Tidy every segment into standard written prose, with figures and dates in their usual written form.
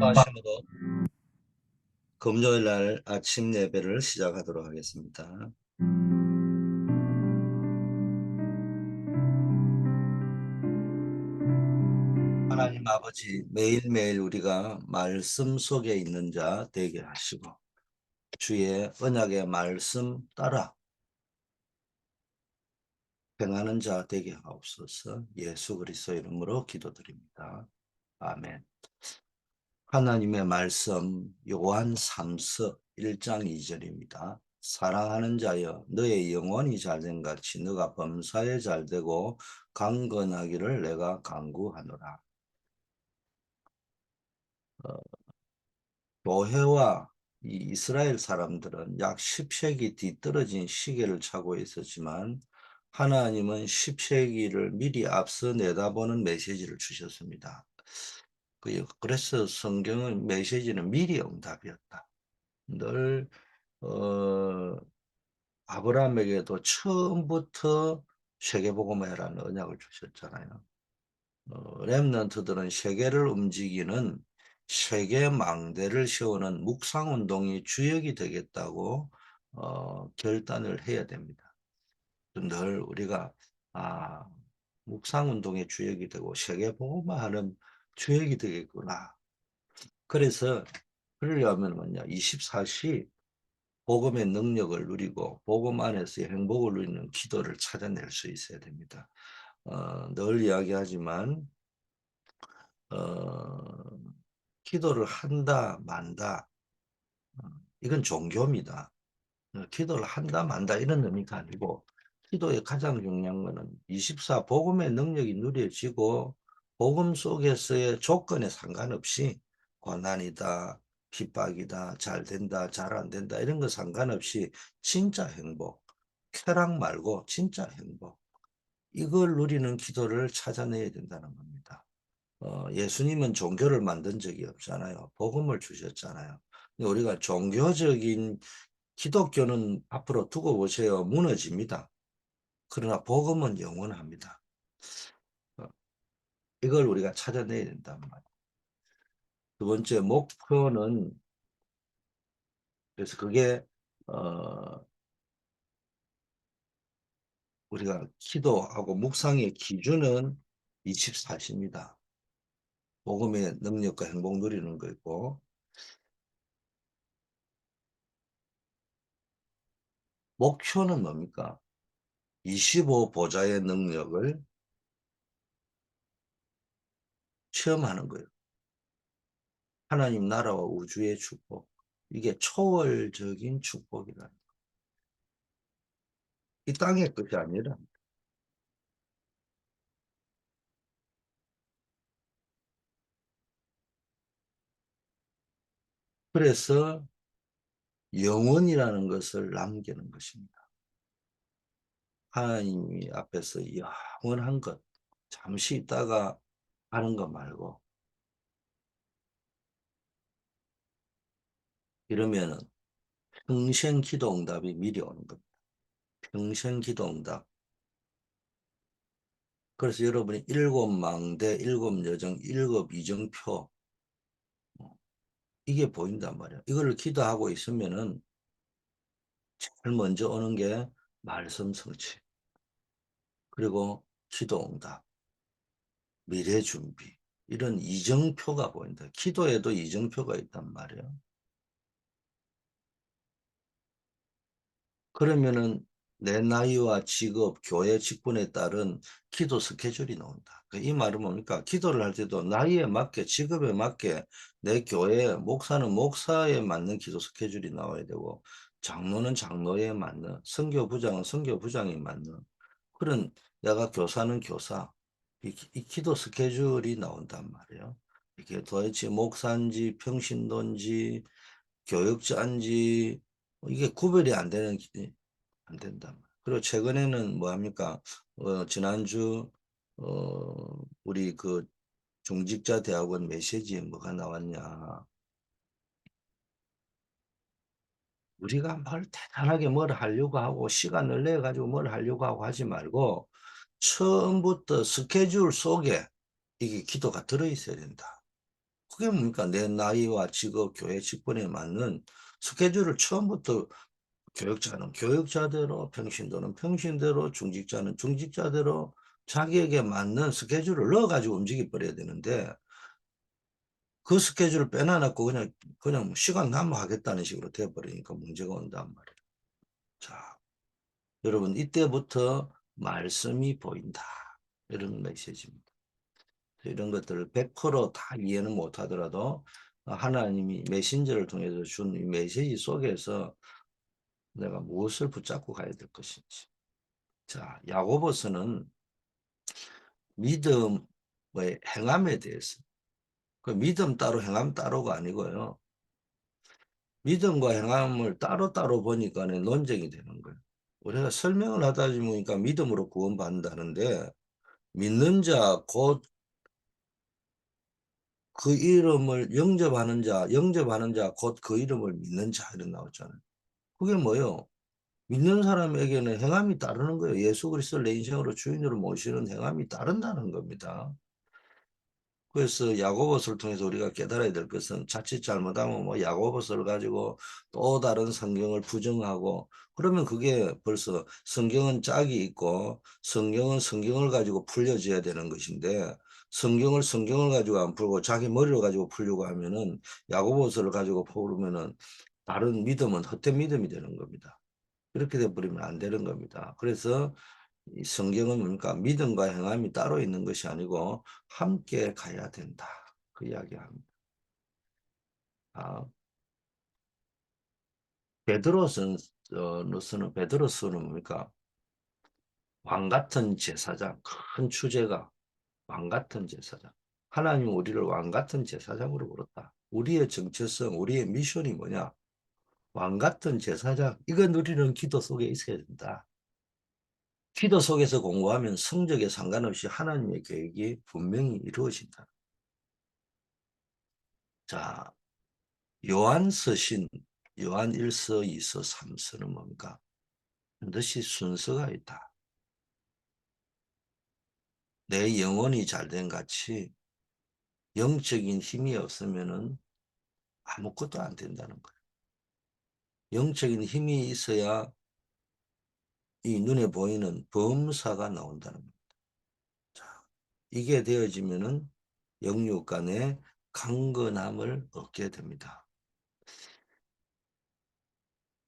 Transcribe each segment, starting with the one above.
기도하심으로 금요일 날 아침 예배를 시작하도록 하겠습니다. 하나님 아버지, 매일매일 우리가 말씀 속에 있는 자 되게 하시고 주의 언약의 말씀 따라 행하는 자 되게 하옵소서. 예수 그리스도 이름으로 기도드립니다. 아멘. 하나님의 말씀 요한 3서 1장 2절입니다. 사랑하는 자여 너의 영혼이 잘된 같이 너가 범사에 잘되고 강건하기를 내가 간구하노라. 교회와 이 이스라엘 사람들은 약 10세기 뒤떨어진 시계를 차고 있었지만 하나님은 10세기를 미리 앞서 내다보는 메시지를 주셨습니다. 그래서 성경의 메시지는 미리 응답이었다. 늘 아브라함에게도 처음부터 세계복음화라는 언약을 주셨잖아요. 렘넌트들은 세계를 움직이는 세계 망대를 세우는 묵상운동이 주역이 되겠다고 결단을 해야 됩니다. 늘 우리가 아, 묵상운동의 주역이 되고 세계복음화하는 주역이 되겠구나. 그래서 그러려면요 24시 복음의 능력을 누리고 복음 안에서의 행복을 누리는 기도를 찾아낼 수 있어야 됩니다. 늘 이야기하지만 어, 기도를 한다 만다 이건 종교입니다. 기도를 한다 만다 이런 의미가 아니고 기도의 가장 중요한 것은 24 복음의 능력이 누려지고 복음 속에서의 조건에 상관없이 고난이다 핍박이다 잘 된다 잘 안 된다 이런 거 상관없이 진짜 행복 쾌락 말고 진짜 행복 이걸 누리는 기도를 찾아내야 된다는 겁니다. 예수님은 종교를 만든 적이 없잖아요. 복음을 주셨잖아요. 근데 우리가 종교적인 기독교는 앞으로 두고 보세요. 무너집니다. 그러나 복음은 영원합니다. 어, 이걸 우리가 찾아내야 된단 말이에요. 두 번째 목표는 그래서 그게 우리가 기도하고 묵상의 기준은 24시입니다. 복음의 능력과 행복 누리는 거고 목표는 뭡니까? 25 보좌의 능력을 체험하는 거예요. 하나님 나라와 우주의 축복. 이게 초월적인 축복이다. 이 땅의 것이 아니라. 그래서 영원이라는 것을 남기는 것입니다. 하나님 앞에서 영원한 것, 잠시 있다가 하는 것 말고 이러면은 평생 기도 응답이 미리 오는 겁니다. 평생 기도 응답. 그래서 여러분이 일곱 망대, 일곱 여정, 일곱 이정표 이게 보인단 말이에요. 이거를 기도하고 있으면은 제일 먼저 오는 게 말씀 성취, 그리고 기도 응답, 미래 준비 이런 이정표가 보인다. 기도에도 이정표가 있단 말이에요. 그러면은 내 나이와 직업, 교회 직분에 따른 기도 스케줄이 나온다. 이 말은 뭡니까? 기도를 할 때도 나이에 맞게, 직업에 맞게 내 교회, 목사는 목사에 맞는 기도 스케줄이 나와야 되고 장로는 장로에 맞는, 선교부장은 선교부장에 맞는 그런 내가 교사는 교사, 이 기도 스케줄이 나온단 말이에요. 이게 도대체 목사인지 평신도인지 교육자인지 이게 구별이 안 된다. 그리고 최근에는 뭐 합니까? 지난주 우리 그 중직자 대학원 메시지에 뭐가 나왔냐? 우리가 뭘 대단하게 뭘 하려고 하고 시간을 내 가지고 뭘 하려고 하고 하지 말고 처음부터 스케줄 속에 이게 기도가 들어 있어야 된다. 그게 뭡니까? 내 나이와 직업, 교회 직분에 맞는 스케줄을 처음부터 교육자는 교육자대로, 평신도는 평신대로, 중직자는 중직자대로 자기에게 맞는 스케줄을 넣어가지고 움직여 버려야 되는데 그 스케줄을 빼놔놓고 그냥 시간 남하겠다는 식으로 돼버리니까 문제가 온단 말이에요. 자, 여러분 이때부터 말씀이 보인다. 이런 메시지입니다. 이런 것들을 100%다 이해는 못하더라도 하나님이 메신저를 통해서 준 이 메시지 속에서 내가 무엇을 붙잡고 가야 될 것인지. 자, 야고보서는 믿음의 행함에 대해서 그 믿음 따로 행함 따로가 아니고요. 믿음과 행함을 따로따로 보니까는 논쟁이 되는 거예요. 우리가 설명을 하다 보니까 믿음으로 구원받는다는데 믿는 자, 곧 그 이름을 영접하는 자, 곧 그 이름을 믿는 자, 이런 나왔잖아요. 그게 뭐예요? 믿는 사람에게는 행함이 따르는 거예요. 예수 그리스도를 내 인생으로 주인으로 모시는 행함이 따른다는 겁니다. 그래서 야고보서를 통해서 우리가 깨달아야 될 것은 자칫 잘못하면 뭐 야고보서를 가지고 또 다른 성경을 부정하고 그러면 그게 벌써 성경은 짝이 있고 성경은 성경을 가지고 풀려져야 되는 것인데 성경을 가지고 안 풀고 자기 머리를 가지고 풀려고 하면은 야고보서를 가지고 풀으면은 다른 믿음은 헛된 믿음이 되는 겁니다. 그렇게 돼버리면 안 되는 겁니다. 그래서 이 성경은 뭡니까? 믿음과 행함이 따로 있는 것이 아니고 함께 가야 된다. 그 이야기합니다. 아, 베드로서는 베드로서는 뭡니까? 왕 같은 제사장, 큰 주제가 왕 같은 제사장. 하나님은 우리를 왕 같은 제사장으로 부렀다. 우리의 정체성, 우리의 미션이 뭐냐? 왕 같은 제사장. 이거 누리는 기도 속에 있어야 된다. 기도 속에서 공부하면 성적에 상관없이 하나님의 계획이 분명히 이루어진다. 자, 요한서신, 요한 1서, 2서, 3서는 뭡니까? 반드시 순서가 있다. 내 영혼이 잘된 같이 영적인 힘이 없으면은 아무것도 안 된다는 거예요. 영적인 힘이 있어야 이 눈에 보이는 범사가 나온다는 겁니다. 자, 이게 되어지면은 영육 간의 강건함을 얻게 됩니다.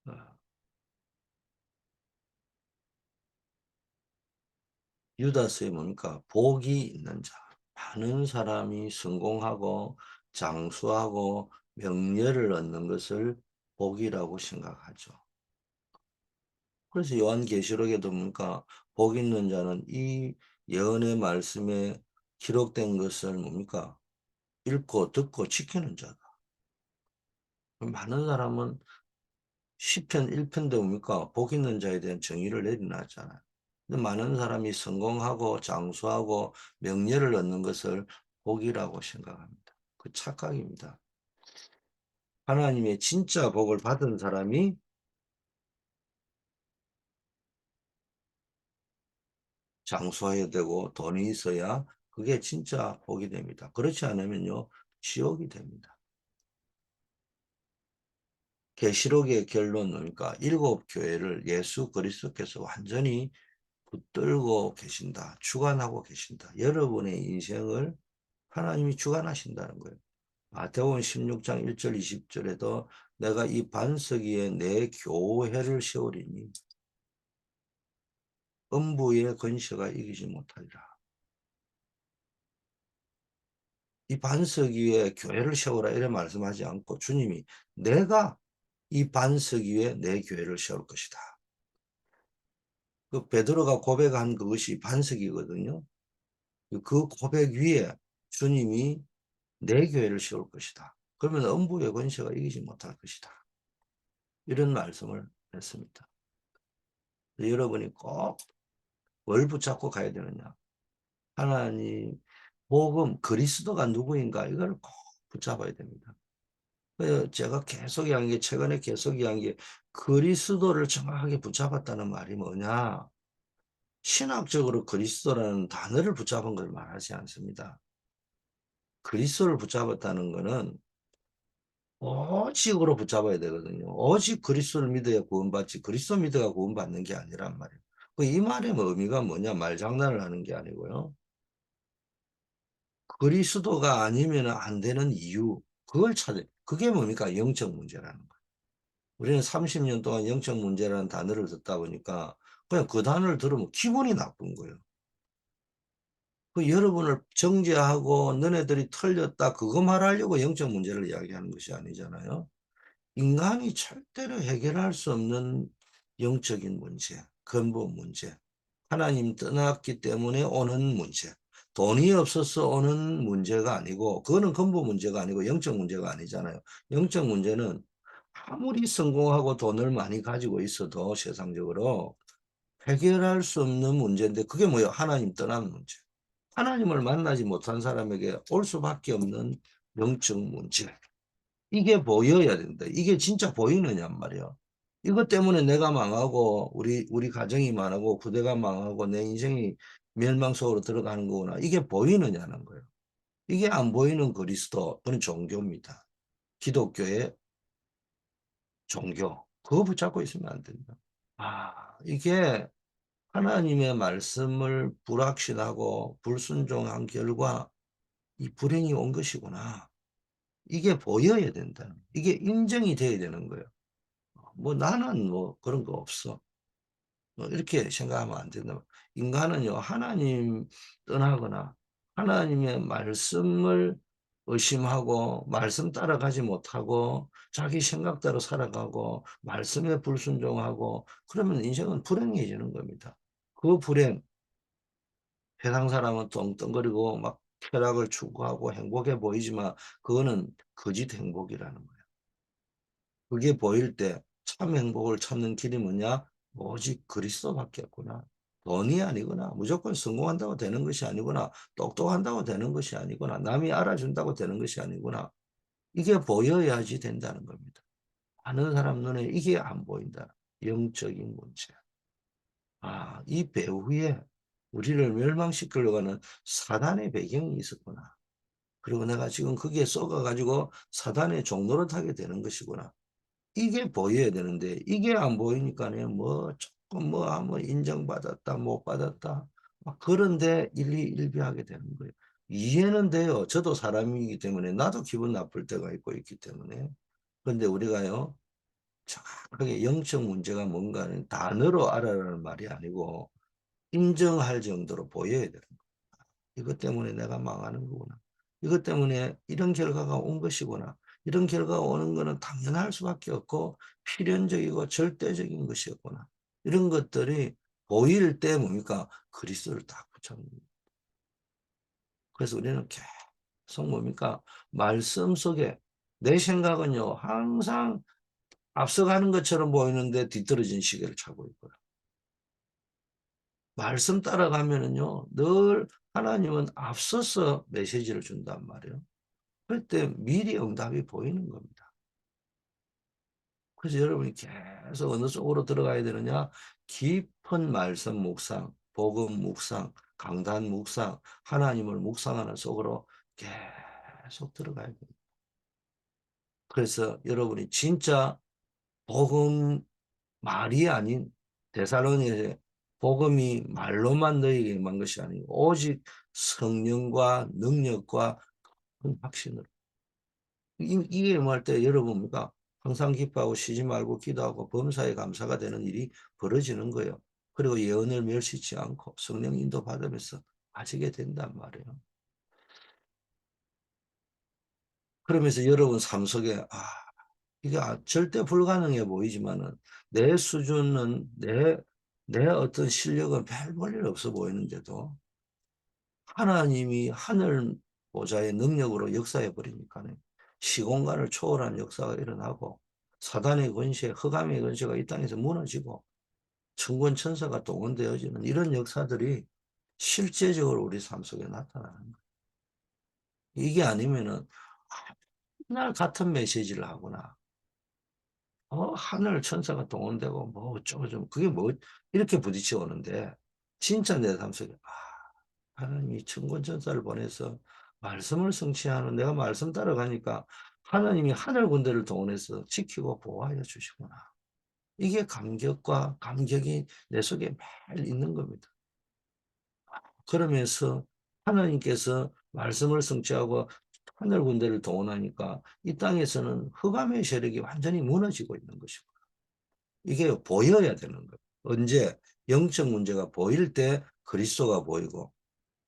어, 유다서에 뭡니까? 복이 있는 자. 많은 사람이 성공하고 장수하고 명예를 얻는 것을 복이라고 생각하죠. 그래서 요한계시록에도 뭡니까? 복 있는 자는 이 예언의 말씀에 기록된 것을 뭡니까? 읽고 듣고 지키는 자다. 많은 사람은 시편 1편도 뭡니까? 복 있는 자에 대한 정의를 내려놨잖아요. 근데 많은 사람이 성공하고 장수하고 명예를 얻는 것을 복이라고 생각합니다. 그 착각입니다. 하나님의 진짜 복을 받은 사람이 장수해야 되고 돈이 있어야 그게 진짜 복이 됩니다. 그렇지 않으면요, 지옥이 됩니다. 계시록의 결론은 그러니까 일곱 교회를 예수 그리스도께서 완전히 붙들고 계신다. 주관하고 계신다. 여러분의 인생을 하나님이 주관하신다는 거예요. 마태복음 16장 1절 20절에도 내가 이 반석 위에 내 교회를 세우리니 음부의 권세가 이기지 못하리라. 이 반석 위에 교회를 세우라 이래 말씀하지 않고 주님이 내가 이 반석 위에 내 교회를 세울 것이다. 그 베드로가 고백한 그것이 반석이거든요. 그 고백 위에 주님이 내 교회를 세울 것이다. 그러면 음부의 권세가 이기지 못할 것이다. 이런 말씀을 했습니다. 여러분이 꼭 뭘 붙잡고 가야 되느냐. 하나님 복음 그리스도가 누구인가 이걸 꼭 붙잡아야 됩니다. 그래서 제가 계속 이야기한 게 최근에 계속 이야기한 게 그리스도를 정확하게 붙잡았다는 말이 뭐냐. 신학적으로 그리스도라는 단어를 붙잡은 걸 말하지 않습니다. 그리스도를 붙잡았다는 거는 오직으로 붙잡아야 되거든요. 오직 그리스도를 믿어야 구원받지 그리스도 믿어야 구원받는 게 아니란 말이에요. 이 말의 의미가 뭐냐? 말장난을 하는 게 아니고요. 그리스도가 아니면 안 되는 이유, 그걸 찾아. 그게 뭡니까? 영적 문제라는 거예요. 우리는 30년 동안 영적 문제라는 단어를 듣다 보니까 그냥 그 단어를 들으면 기분이 나쁜 거예요. 여러분을 정죄하고 너네들이 틀렸다 그거 말하려고 영적 문제를 이야기하는 것이 아니잖아요. 인간이 절대로 해결할 수 없는 영적인 문제, 근본 문제, 하나님 떠났기 때문에 오는 문제, 돈이 없어서 오는 문제가 아니고 그거는 근본 문제가 아니고 영적 문제가 아니잖아요. 영적 문제는 아무리 성공하고 돈을 많이 가지고 있어도 세상적으로 해결할 수 없는 문제인데 그게 뭐예요? 하나님 떠난 문제. 하나님을 만나지 못한 사람에게 올 수밖에 없는 영적 문제. 이게 보여야 된다. 이게 진짜 보이느냔 말이야. 이것 때문에 내가 망하고 우리 가정이 망하고 부대가 망하고 내 인생이 멸망 속으로 들어가는 거구나. 이게 보이느냐는 거예요. 이게 안 보이는 그리스도, 그건 종교입니다. 기독교의 종교. 그거 붙잡고 있으면 안 된다. 이게 하나님의 말씀을 불확신하고 불순종한 결과 이 불행이 온 것이구나. 이게 보여야 된다. 이게 인정이 돼야 되는 거예요. 뭐 나는 뭐 그런 거 없어. 이렇게 생각하면 안 된다. 인간은요, 하나님 떠나거나 하나님의 말씀을 의심하고 말씀 따라가지 못하고 자기 생각대로 살아가고 말씀에 불순종하고 그러면 인생은 불행해지는 겁니다. 그 불행, 세상 사람은 떵떵거리고 막 쾌락을 추구하고 행복해 보이지만 그거는 거짓 행복이라는 거예요. 그게 보일 때 참 행복을 찾는 길이 뭐냐? 오직 그리스도밖에 없구나. 돈이 아니구나. 무조건 성공한다고 되는 것이 아니구나. 똑똑한다고 되는 것이 아니구나. 남이 알아준다고 되는 것이 아니구나. 이게 보여야지 된다는 겁니다. 많은 사람 눈에 이게 안 보인다. 영적인 문제. 이 배후에 우리를 멸망시키려고 하는 사단의 배경이 있었구나. 그리고 내가 지금 거기에 쏘가가지고 사단의 종로를 타게 되는 것이구나. 이게 보여야 되는데 이게 안 보이니까는 뭐 조금 뭐 인정받았다 못 받았다 막 그런데 일희일비하게 되는 거예요. 이해는 돼요. 저도 사람이기 때문에 나도 기분 나쁠 때가 있고 있기 때문에. 그런데 우리가요 정확하게 영적 문제가 뭔가는 단어로 알아라는 말이 아니고 인정할 정도로 보여야 되는 거예요. 이것 때문에 내가 망하는 거구나. 이것 때문에 이런 결과가 온 것이구나. 이런 결과가 오는 것은 당연할 수밖에 없고 필연적이고 절대적인 것이었구나. 이런 것들이 보일 때 뭡니까? 그리스도를 딱 붙잡는 거예요. 그래서 우리는 계속 뭡니까? 말씀 속에 내 생각은요 항상 앞서가는 것처럼 보이는데 뒤떨어진 시계를 차고 있고요. 말씀 따라가면은요 늘 하나님은 앞서서 메시지를 준단 말이에요. 그럴 때 미리 응답이 보이는 겁니다. 그래서 여러분이 계속 어느 쪽으로 들어가야 되느냐? 깊은 말씀 묵상, 복음 묵상, 강단 묵상, 하나님을 묵상하는 속으로 계속 들어가야 됩니다. 그래서 여러분이 진짜 복음 말이 아닌 데살로니가에 복음이 말로만 너희에게 임한 것이 아니고 오직 성령과 능력과 큰 확신으로 이게 임할 때 여러분과 항상 기뻐하고 쉬지 말고 기도하고 범사에 감사가 되는 일이 벌어지는 거예요. 그리고 예언을 멸시치 않고 성령 인도 받으면서 가지게 된단 말이에요. 그러면서 여러분 삶 속에 이게 절대 불가능해 보이지만은 내 수준은 내 어떤 실력은 별 볼일 없어 보이는데도 하나님이 하늘 보좌의 능력으로 역사해 버리니까는 시공간을 초월한 역사가 일어나고 사단의 권세, 흑암의 권세가 이 땅에서 무너지고 천군 천사가 동원되어지는 이런 역사들이 실제적으로 우리 삶 속에 나타나는 거예요. 이게 아니면은 맨날 같은 메시지를 하거나 하늘 천사가 동원되고 뭐 어쩌고 좀 그게 뭐 이렇게 부딪혀 오는데 진짜 내 삶 속에 하나님이 천군 천사를 보내서 말씀을 성취하는 내가 말씀 따라가니까 하나님이 하늘 군대를 동원해서 지키고 보호하여 주시구나. 이게 감격과 감격이 내 속에 매일 있는 겁니다. 그러면서 하나님께서 말씀을 성취하고 하늘 군대를 동원하니까 이 땅에서는 흑암의 세력이 완전히 무너지고 있는 것이고 이게 보여야 되는 거예요. 언제 영적 문제가 보일 때 그리스도가 보이고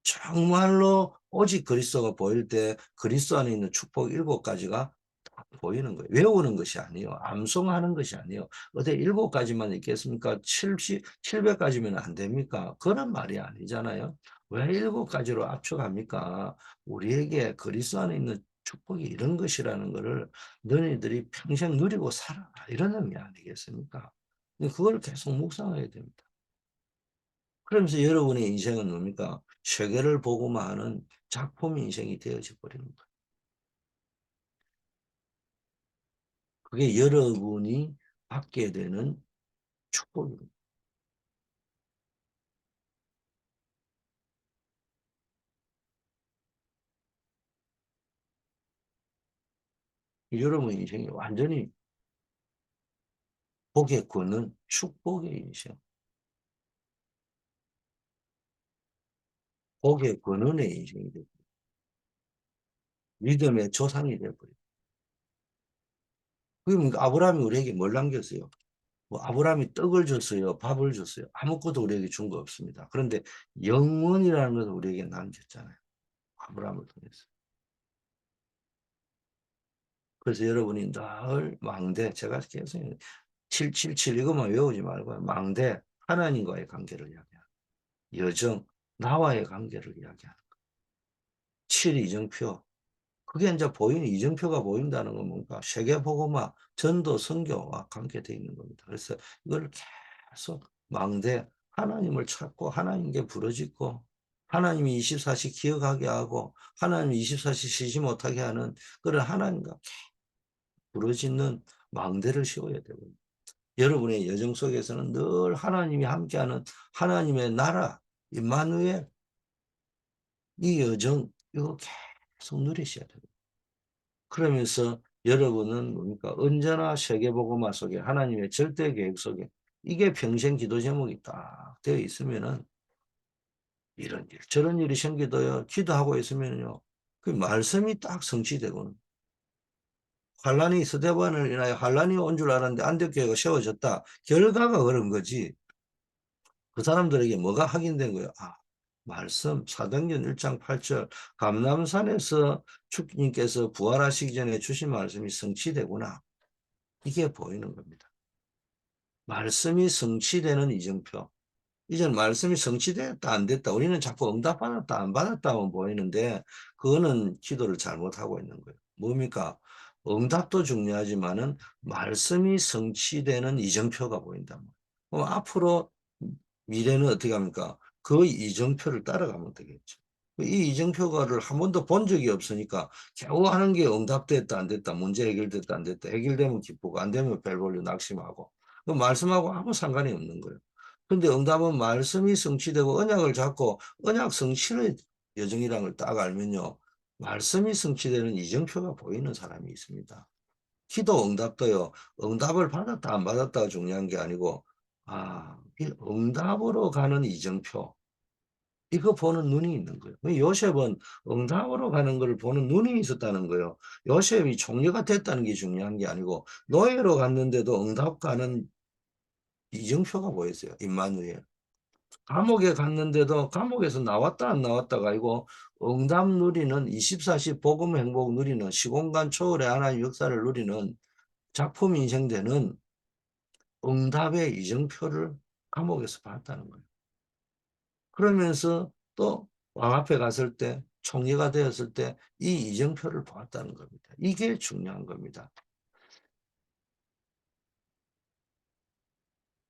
정말로 오직 그리스도가 보일 때 그리스도 안에 있는 축복 일곱 가지가 딱 보이는 거예요. 외우는 것이 아니에요. 암송하는 것이 아니에요. 어디 일곱 가지만 있겠습니까? 700가지면 안 됩니까? 그런 말이 아니잖아요. 왜 일곱 가지로 압축합니까? 우리에게 그리스도 안에 있는 축복이 이런 것이라는 것을 너희들이 평생 누리고 살아라. 이런 의미 아니겠습니까? 그걸 계속 묵상해야 됩니다. 그러면서 여러분의 인생은 뭡니까? 세계를 보고만 하는 작품 인생이 되어져 버리는 거예요. 그게 여러분이 받게 되는 축복입니다. 여러분 인생이 완전히 복에 거는 축복의 인생, 복에 거는 의 인생이 되고 믿음의 조상이 되어버려요. 그럼 아브라함이 우리에게 뭘 남겼어요? 뭐 아브라함이 떡을 줬어요, 밥을 줬어요. 아무것도 우리에게 준 거 없습니다. 그런데 영원이라는 것을 우리에게 남겼잖아요. 아브라함을 통해서. 그래서 여러분이 늘 망대, 제가 계속 777 이것만 외우지 말고 망대, 하나님과의 관계를 이야기하는 여정, 나와의 관계를 이야기하는 7 이정표. 그게 이제 보이는 이정표가 보인다는 건 뭔가 세계보고마, 전도, 선교와 관계되어 있는 겁니다. 그래서 이걸 계속 망대, 하나님을 찾고 하나님께 부르짖고 하나님이 24시 기억하게 하고 하나님이 24시 쉬지 못하게 하는 그런 하나님과 부르짖는 망대를 씌워야 되거든요. 여러분의 여정 속에서는 늘 하나님이 함께하는 하나님의 나라, 임마누엘, 이 여정, 이거 계속 누리셔야 돼요. 그러면서 여러분은 뭡니까? 언제나 세계복음화 속에 하나님의 절대 계획 속에 이게 평생 기도 제목이 딱 되어 있으면은 이런 일, 저런 일이 생기도요, 기도하고 있으면요, 그 말씀이 딱 성취되고는 환란이 스데반을 인하여 환란이 온 줄 알았는데 안디옥 교회가 세워졌다. 결과가 그런 거지. 그 사람들에게 뭐가 확인된 거예요? 아, 말씀 사도행전 1장 8절 감람산에서 주님께서 부활하시기 전에 주신 말씀이 성취되구나. 이게 보이는 겁니다. 말씀이 성취되는 이정표. 이전 말씀이 성취됐다 안 됐다 우리는 자꾸 응답받았다 안 받았다만 보이는데 그거는 기도를 잘못하고 있는 거예요. 뭡니까? 응답도 중요하지만은 말씀이 성취되는 이정표가 보인단 말이에요. 그럼 앞으로 미래는 어떻게 합니까? 그 이정표를 따라가면 되겠죠. 이 이정표가를 한 번도 본 적이 없으니까 겨우 하는 게 응답됐다 안 됐다 문제 해결됐다 안 됐다 해결되면 기쁘고 안 되면 별 볼로 낙심하고 그 말씀하고 아무 상관이 없는 거예요. 근데 응답은 말씀이 성취되고 언약을 잡고 언약 성취의 여정이라는 걸 딱 알면요. 말씀이 성취되는 이정표가 보이는 사람이 있습니다. 기도 응답도요. 응답을 받았다 안 받았다가 중요한 게 아니고 이 응답으로 가는 이정표. 이거 보는 눈이 있는 거예요. 요셉은 응답으로 가는 걸 보는 눈이 있었다는 거예요. 요셉이 총리가 됐다는 게 중요한 게 아니고 노예로 갔는데도 응답 가는 이정표가 보였어요. 임마누엘. 감옥에 갔는데도 감옥에서 나왔다 안 나왔다가 아니고 응답 누리는 24시 복음 행복 누리는 시공간 초월의 하나님 역사를 누리는 작품 인생되는 응답의 이정표를 감옥에서 봤다는 거예요. 그러면서 또 왕 앞에 갔을 때 총리가 되었을 때 이 이정표를 보았다는 겁니다. 이게 중요한 겁니다.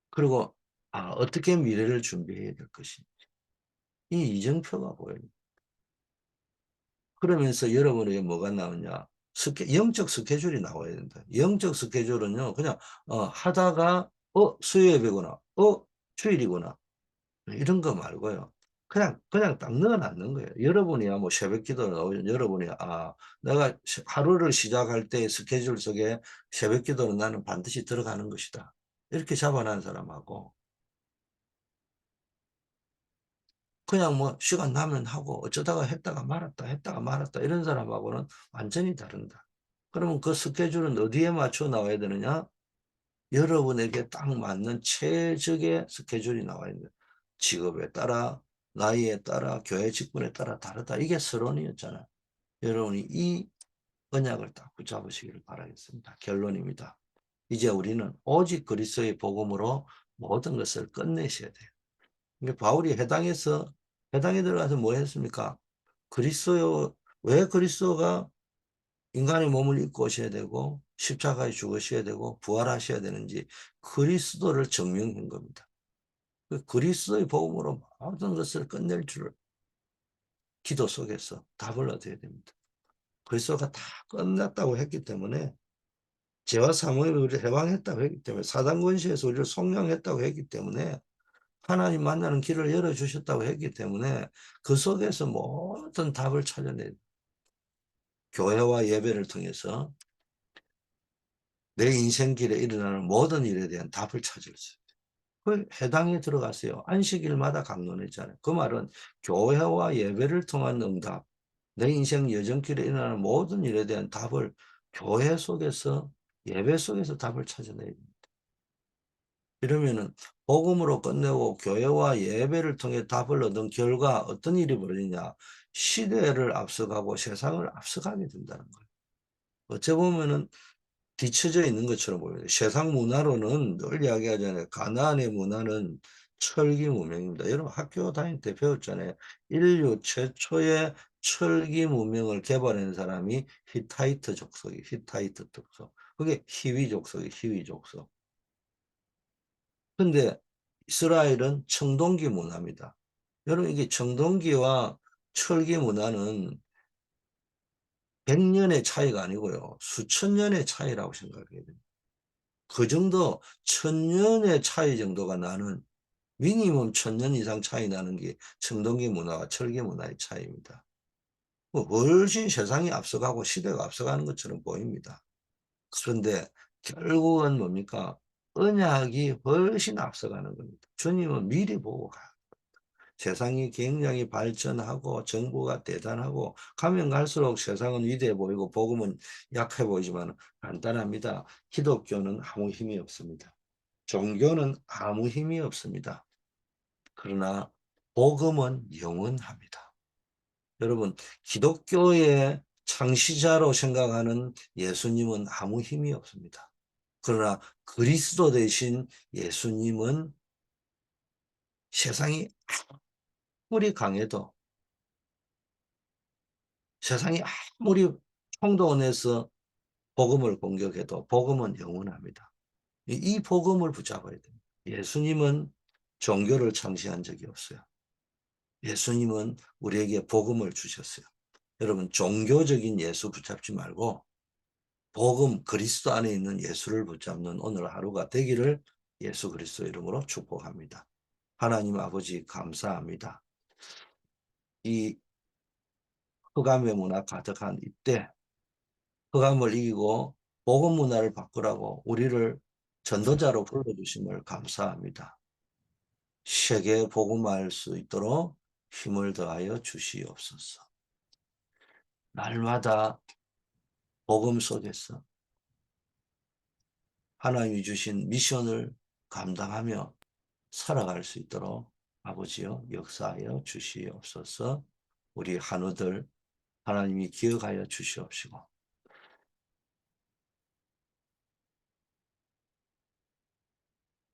그리고 어떻게 미래를 준비해야 될 것인지 이 이정표가 보여요. 그러면서 여러분에게 뭐가 나오냐? 영적 스케줄이 나와야 된다. 영적 스케줄은요, 그냥 하다가 수요예배구나, 주일이구나 이런 거 말고요. 그냥 딱 넣어놨는 거예요. 여러분이야 뭐 새벽 기도를 나오면 여러분이 내가 하루를 시작할 때 스케줄 속에 새벽 기도는 나는 반드시 들어가는 것이다. 이렇게 잡아놓은 사람하고 그냥 뭐 시간 나면 하고 어쩌다가 했다가 말았다 이런 사람하고는 완전히 다른다. 그러면 그 스케줄은 어디에 맞춰 나와야 되느냐? 여러분에게 딱 맞는 최적의 스케줄이 나와야 됩니다. 직업에 따라, 나이에 따라, 교회 직분에 따라 다르다. 이게 서론이었잖아요. 여러분이 이 언약을 딱 붙잡으시기를 바라겠습니다. 결론입니다. 이제 우리는 오직 그리스도의 복음으로 모든 것을 끝내셔야 돼요. 그러니까 바울이 해당에 들어가서 뭐 했습니까? 그리스도, 왜 그리스도가 인간의 몸을 입고 오셔야 되고 십자가에 죽으셔야 되고 부활하셔야 되는지 그리스도를 증명한 겁니다. 그 그리스도의 복음으로 모든 것을 끝낼 줄 기도 속에서 답을 얻어야 됩니다. 그리스도가 다 끝났다고 했기 때문에 죄와 사망을 우리를 해방했다고 했기 때문에 사단 권세에서 우리를 속량했다고 했기 때문에 하나님 만나는 길을 열어주셨다고 했기 때문에 그 속에서 모든 답을 찾아내 교회와 예배를 통해서 내 인생길에 일어나는 모든 일에 대한 답을 찾을 수 있어요. 그 해당에 들어가세요. 안식일마다 강론했잖아요. 그 말은 교회와 예배를 통한 응답, 내 인생 여정길에 일어나는 모든 일에 대한 답을 교회 속에서 예배 속에서 답을 찾아내야 됩니다. 이러면은 복음으로 끝내고 교회와 예배를 통해 답을 얻은 결과 어떤 일이 벌어지냐? 시대를 앞서가고 세상을 앞서가게 된다는 거예요. 어찌 보면은 뒤처져 있는 것처럼 보여요. 세상 문화로는 늘 이야기하잖아요. 가나안의 문화는 철기 문명입니다. 여러분 학교 다닐 때 배웠잖아요. 인류 최초의 철기 문명을 개발한 사람이 히타이트 족속이 히타이트 족속. 그게 히위 족속이 히위 족속. 근데 이스라엘은 청동기 문화입니다. 여러분 이게 청동기와 철기 문화는 100년의 차이가 아니고요. 수천 년의 차이라고 생각해야 됩니다. 그 정도 1000년의 차이 정도가 나는 미니멈 1000년 이상 차이 나는 게 청동기 문화와 철기 문화의 차이입니다. 훨씬 세상이 앞서가고 시대가 앞서가는 것처럼 보입니다. 그런데 결국은 뭡니까? 언약이 훨씬 앞서가는 겁니다. 주님은 미리 보고 가요. 세상이 굉장히 발전하고 정보가 대단하고 가면 갈수록 세상은 위대해 보이고 복음은 약해 보이지만 간단합니다. 기독교는 아무 힘이 없습니다. 종교는 아무 힘이 없습니다. 그러나 복음은 영원합니다. 여러분, 기독교의 창시자로 생각하는 예수님은 아무 힘이 없습니다. 그러나 그리스도 대신 예수님은 세상이 아무리 강해도 세상이 아무리 총동원해서 복음을 공격해도 복음은 영원합니다. 이 복음을 붙잡아야 됩니다. 예수님은 종교를 창시한 적이 없어요. 예수님은 우리에게 복음을 주셨어요. 여러분 종교적인 예수 붙잡지 말고 복음 그리스도 안에 있는 예수를 붙잡는 오늘 하루가 되기를 예수 그리스도 이름으로 축복합니다. 하나님 아버지 감사합니다. 이 흑암의 문화 가득한 이때 흑암을 이기고 복음 문화를 바꾸라고 우리를 전도자로 불러주심을 감사합니다. 세계에 복음할 수 있도록 힘을 더하여 주시옵소서. 날마다 복음 속에서 하나님이 주신 미션을 감당하며 살아갈 수 있도록 아버지여 역사하여 주시옵소서. 우리 한우들 하나님이 기억하여 주시옵시고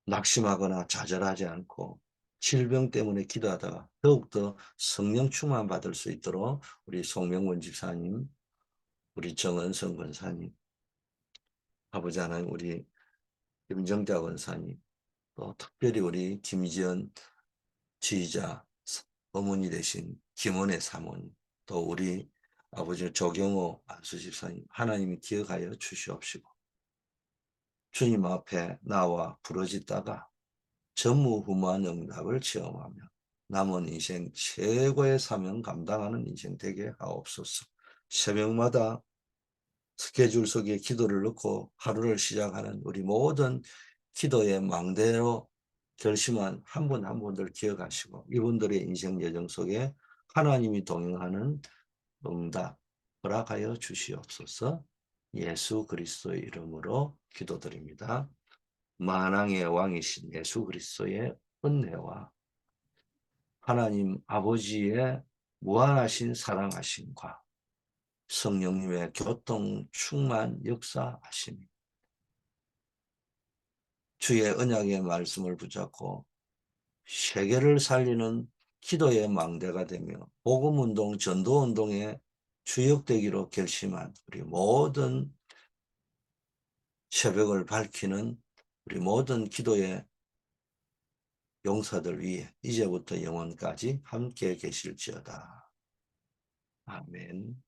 낙심하거나 좌절하지 않고 질병 때문에 기도하다가 더욱더 성령 충만 받을 수 있도록 우리 송명원 집사님, 우리 정은성 권사님, 아버지 하나님 우리 김정자 권사님, 또 특별히 우리 김지연 지휘자 어머니 되신 김원혜 사모님, 또 우리 아버지 조경호 안수 집사님 하나님이 기억하여 주시옵시고 주님 앞에 나와 부르짖다가 전무후무한 응답을 체험하며 남은 인생 최고의 사명 감당하는 인생 되게 하옵소서. 새벽마다 스케줄 속에 기도를 넣고 하루를 시작하는 우리 모든 기도의 망대로 결심한 한 분 한 분들 기억하시고 이분들의 인생 여정 속에 하나님이 동행하는 응답 허락하여 주시옵소서. 예수 그리스도의 이름으로 기도드립니다. 만왕의 왕이신 예수 그리스도의 은혜와 하나님 아버지의 무한하신 사랑하심과 성령님의 교통 충만 역사하심, 주의 언약의 말씀을 붙잡고 세계를 살리는 기도의 망대가 되며 복음운동, 전도운동의 주역되기로 결심한 우리 모든 새벽을 밝히는 우리 모든 기도의 용사들 위해 이제부터 영원까지 함께 계실지어다. 아멘.